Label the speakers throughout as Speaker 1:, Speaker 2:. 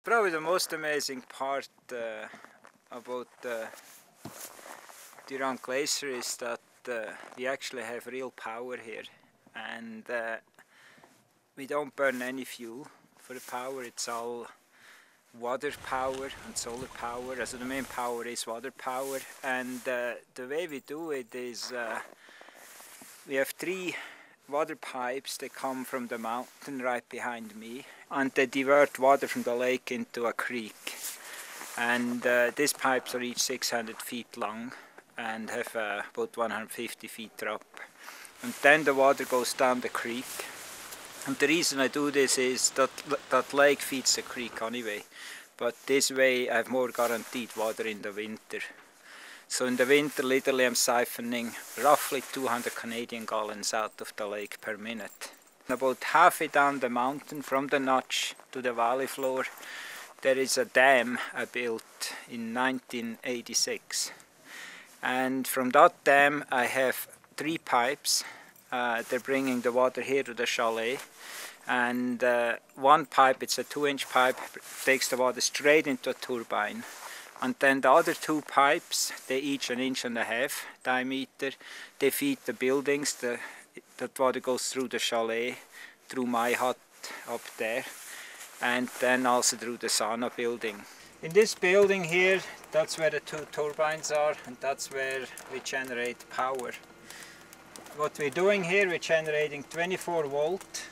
Speaker 1: Probably the most amazing part about the Durand Glacier is that we actually have real power here, and we don't burn any fuel for the power. It's all water power and solar power. So the main power is water power, and the way we do it is we have 3 water pipes that come from the mountain right behind me, and they divert water from the lake into a creek. And these pipes are each 600 feet long and have about 150 feet drop. And then the water goes down the creek. And the reason I do this is that that lake feeds the creek anyway. But this way I have more guaranteed water in the winter. So in the winter, literally I'm siphoning roughly 200 Canadian gallons out of the lake per minute. About halfway down the mountain from the notch to the valley floor, there is a dam I built in 1986. And from that dam I have 3 pipes. They're bringing the water here to the chalet. And one pipe, it's a 2-inch pipe, takes the water straight into a turbine. And then the other 2 pipes, they each 1.5 inches diameter, they feed the buildings. That water goes through the chalet, through my hut up there, and then also through the sauna building. In this building here, that's where the 2 turbines are, and that's where we generate power. What we're doing here, we're generating 24 volt,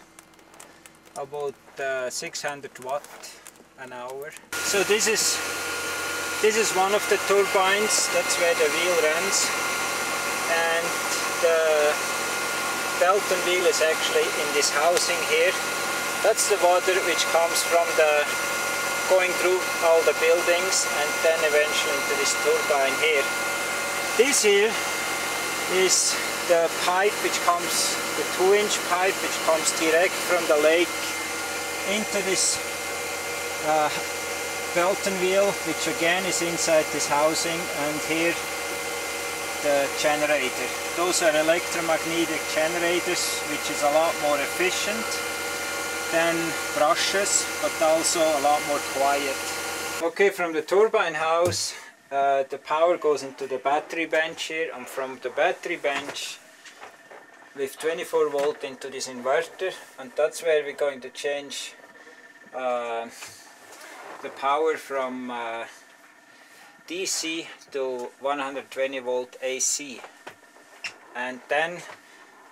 Speaker 1: about 600 watt an hour. So this is one of the turbines. That's where the wheel runs, and the Belton wheel is actually in this housing here. That's the water which comes from going through all the buildings and then eventually into this turbine here. This here is the pipe which comes, the 2-inch pipe which comes direct from the lake into this Belton wheel, which again is inside this housing, and here the generator. Those are electromagnetic generators, which is a lot more efficient than brushes, but also a lot more quiet. Okay, from the turbine house the power goes into the battery bench here, and from the battery bench with 24 volt into this inverter, and that's where we're going to change the power from DC to 120 volt AC, and then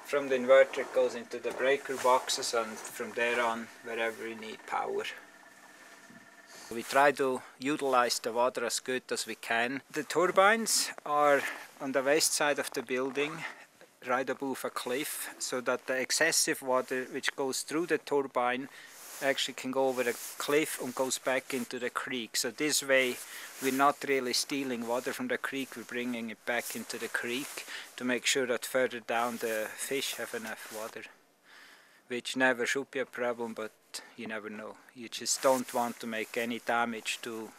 Speaker 1: from the inverter it goes into the breaker boxes, and from there on wherever we need power. We try to utilize the water as good as we can. The turbines are on the west side of the building, right above a cliff, so that the excessive water which goes through the turbine actually can go over the cliff and goes back into the creek. So this way we're not really stealing water from the creek, we're bringing it back into the creek to make sure that further down the fish have enough water, which never should be a problem, but you never know. You just don't want to make any damage to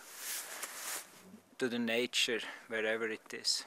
Speaker 1: the nature wherever it is.